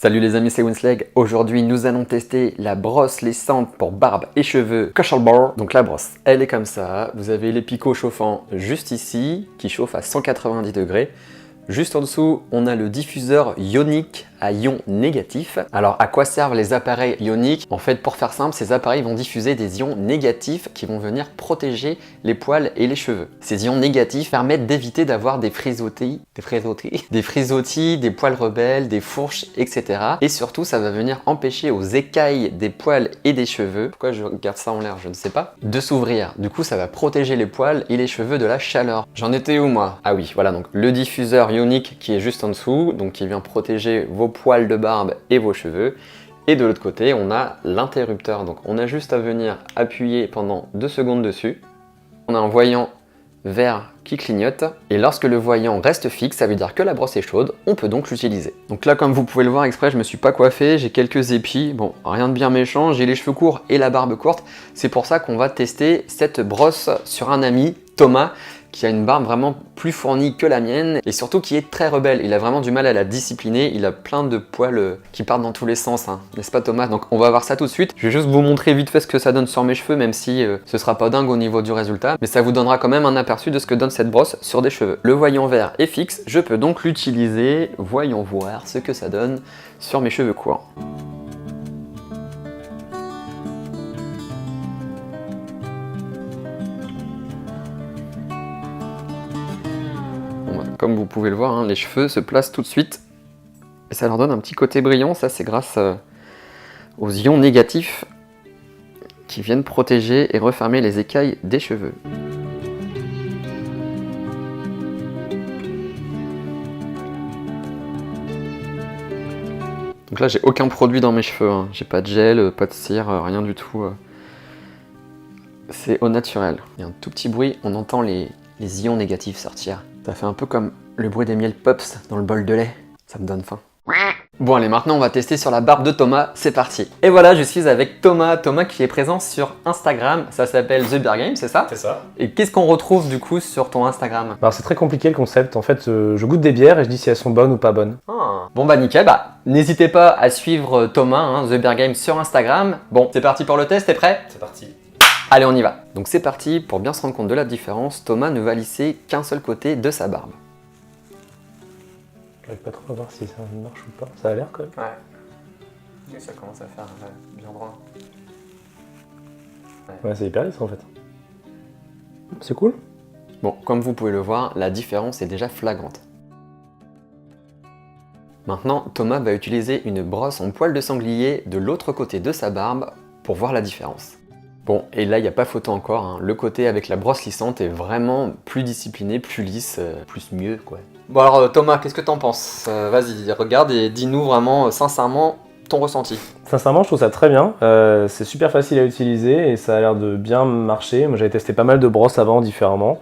Salut les amis, c'est Winsleg. Aujourd'hui, nous allons tester la brosse lissante pour barbe et cheveux Cushalbar. Donc la brosse, elle est comme ça. Vous avez les picots chauffants juste ici, qui chauffent à 190 degrés. Juste en dessous, on a le diffuseur ionique à ion négatif. Alors, à quoi servent les appareils ioniques? En fait, pour faire simple, ces appareils vont diffuser des ions négatifs qui vont venir protéger les poils et les cheveux. Ces ions négatifs permettent d'éviter d'avoir des frisottis, des poils rebelles, des fourches, etc. Et surtout, ça va venir empêcher aux écailles des poils et des cheveux, pourquoi je garde ça en l'air, je ne sais pas, de s'ouvrir. Du coup, ça va protéger les poils et les cheveux de la chaleur. J'en étais où moi? Ah oui, voilà, donc le diffuseur ionique qui est juste en dessous, donc qui vient protéger vos poils de barbe et vos cheveux. Et de l'autre côté, on a l'interrupteur. Donc on a juste à venir appuyer pendant 2 secondes dessus. On a un voyant vert qui clignote. Et lorsque le voyant reste fixe, ça veut dire que la brosse est chaude. On peut donc l'utiliser. Donc là, comme vous pouvez le voir exprès, je me suis pas coiffé. J'ai quelques épis. Bon, rien de bien méchant. J'ai les cheveux courts et la barbe courte. C'est pour ça qu'on va tester cette brosse sur un ami, Thomas, qui a une barbe vraiment plus fournie que la mienne et surtout qui est très rebelle. Il a vraiment du mal à la discipliner, il a plein de poils qui partent dans tous les sens, hein. N'est-ce pas Thomas? Donc on va voir ça tout de suite. Je vais juste vous montrer vite fait ce que ça donne sur mes cheveux, même si ce sera pas dingue au niveau du résultat, mais ça vous donnera quand même un aperçu de ce que donne cette brosse sur des cheveux. Le voyant vert est fixe, je peux donc l'utiliser. Voyons voir ce que ça donne sur mes cheveux courts. Comme vous pouvez le voir, hein, les cheveux se placent tout de suite et ça leur donne un petit côté brillant. Ça, c'est grâce aux ions négatifs qui viennent protéger et refermer les écailles des cheveux. Donc là, j'ai aucun produit dans mes cheveux, hein. J'ai pas de gel, pas de cire, rien du tout. C'est au naturel. Il y a un tout petit bruit, on entend les ions négatifs sortir. Ça fait un peu comme le bruit des miel pops dans le bol de lait. Ça me donne faim. Bon allez, maintenant on va tester sur la barbe de Thomas, c'est parti. Et voilà, je suis avec Thomas qui est présent sur Instagram, ça s'appelle The Bear Game, c'est ça? C'est ça. Et qu'est-ce qu'on retrouve du coup sur ton Instagram? Alors c'est très compliqué le concept, en fait je goûte des bières et je dis si elles sont bonnes ou pas bonnes. Ah. Bon bah nickel, n'hésitez pas à suivre Thomas, hein, The Bear Game sur Instagram. Bon, c'est parti pour le test, t'es prêt? C'est parti. Allez, on y va. Donc c'est parti, pour bien se rendre compte de la différence, Thomas ne va lisser qu'un seul côté de sa barbe. J'arrive pas trop à voir si ça marche ou pas. Ça a l'air quand même. Ouais. Ça commence à faire bien droit. Ouais, c'est hyper lisse en fait. C'est cool. Bon, comme vous pouvez le voir, la différence est déjà flagrante. Maintenant, Thomas va utiliser une brosse en poil de sanglier de l'autre côté de sa barbe pour voir la différence. Bon, et là, il n'y a pas photo encore, hein. Le côté avec la brosse lissante est vraiment plus discipliné, plus lisse, plus mieux, quoi. Bon alors Thomas, qu'est-ce que t'en penses? Vas-y, regarde et dis-nous vraiment, sincèrement, ton ressenti. Sincèrement, je trouve ça très bien. C'est super facile à utiliser et ça a l'air de bien marcher. Moi, j'avais testé pas mal de brosses avant différentes,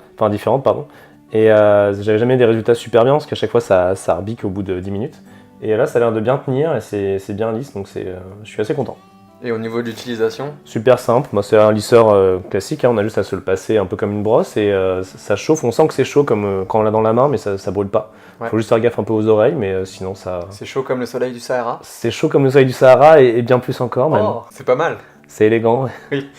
pardon. Et j'avais jamais des résultats super bien parce qu'à chaque fois, ça rebique au bout de 10 minutes. Et là, ça a l'air de bien tenir et c'est bien lisse, donc je suis assez content. Et au niveau de l'utilisation? Super simple, moi c'est un lisseur classique, hein. On a juste à se le passer un peu comme une brosse et ça chauffe, on sent que c'est chaud comme quand on l'a dans la main mais ça brûle pas. Ouais. Faut juste faire gaffe un peu aux oreilles mais sinon ça... C'est chaud comme le soleil du Sahara? C'est chaud comme le soleil du Sahara et bien plus encore même. Oh, c'est pas mal. C'est élégant. Oui.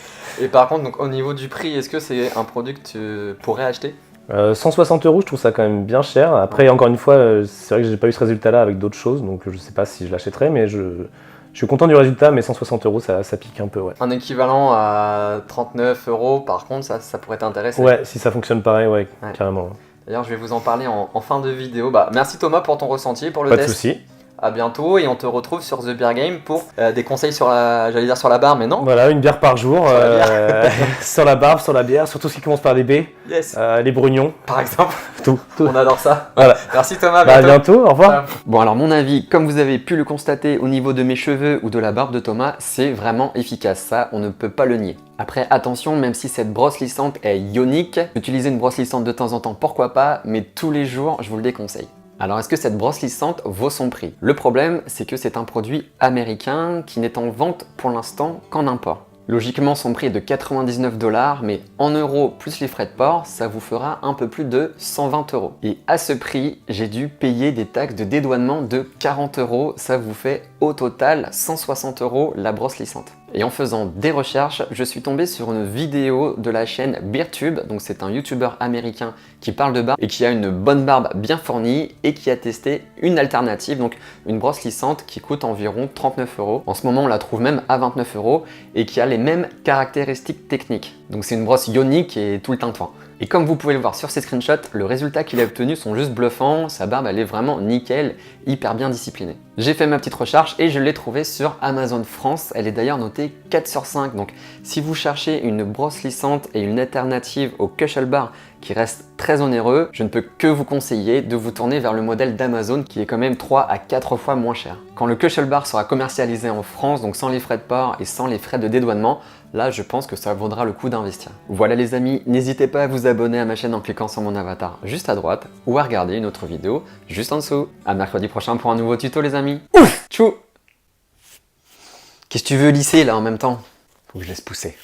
Et par contre, donc, au niveau du prix, est-ce que c'est un produit que tu pourrais acheter? 160 €, je trouve ça quand même bien cher. Après, encore une fois, c'est vrai que j'ai pas eu ce résultat-là avec d'autres choses, donc je sais pas si je l'achèterais, mais je suis content du résultat, mais 160 €, ça pique un peu, ouais. Un équivalent à 39 €, par contre, ça pourrait t'intéresser. Ouais, si ça fonctionne pareil, ouais. Carrément. D'ailleurs, je vais vous en parler en fin de vidéo. Merci Thomas pour ton ressenti, pour le test. Pas de soucis. À bientôt et on te retrouve sur The Bear Game pour des conseils sur la, j'allais dire sur la barbe, mais non. Voilà, une bière par jour, sur la barbe, sur la bière, surtout ce qui commence par des B, yes. Les brugnons. Par exemple. Tout. On adore ça. Voilà. Merci Thomas, à bientôt, au revoir. Bon alors mon avis, comme vous avez pu le constater au niveau de mes cheveux ou de la barbe de Thomas, c'est vraiment efficace, ça on ne peut pas le nier. Après attention, même si cette brosse lissante est ionique, utiliser une brosse lissante de temps en temps pourquoi pas, mais tous les jours je vous le déconseille. Alors est-ce que cette brosse lissante vaut son prix? Le problème, c'est que c'est un produit américain qui n'est en vente pour l'instant qu'en import. Logiquement, son prix est de 99 $, mais en euros plus les frais de port, ça vous fera un peu plus de 120 €. Et à ce prix, j'ai dû payer des taxes de dédouanement de 40 €, ça vous fait au total 160 € la brosse lissante. Et en faisant des recherches, je suis tombé sur une vidéo de la chaîne Beardtube, donc c'est un youtubeur américain qui parle de barbe et qui a une bonne barbe bien fournie et qui a testé une alternative, donc une brosse lissante qui coûte environ 39 €. En ce moment, on la trouve même à 29 € et qui a les mêmes caractéristiques techniques. Donc c'est une brosse ionique et tout le tintouin. Et comme vous pouvez le voir sur ces screenshots, le résultat qu'il a obtenu sont juste bluffants, sa barbe elle est vraiment nickel, hyper bien disciplinée. J'ai fait ma petite recherche et je l'ai trouvée sur Amazon France, elle est d'ailleurs notée 4 sur 5, donc si vous cherchez une brosse lissante et une alternative au Cushion Bar qui reste très onéreux, je ne peux que vous conseiller de vous tourner vers le modèle d'Amazon qui est quand même 3 à 4 fois moins cher. Quand le Cushion Bar sera commercialisé en France, donc sans les frais de port et sans les frais de dédouanement, là je pense que ça vaudra le coup d'investir. Voilà les amis, n'hésitez pas à vous abonner à ma chaîne en cliquant sur mon avatar juste à droite ou à regarder une autre vidéo juste en dessous. À mercredi prochain pour un nouveau tuto les amis. Ouf, tchou. Qu'est-ce que tu veux lisser là en même temps? Faut que je laisse pousser.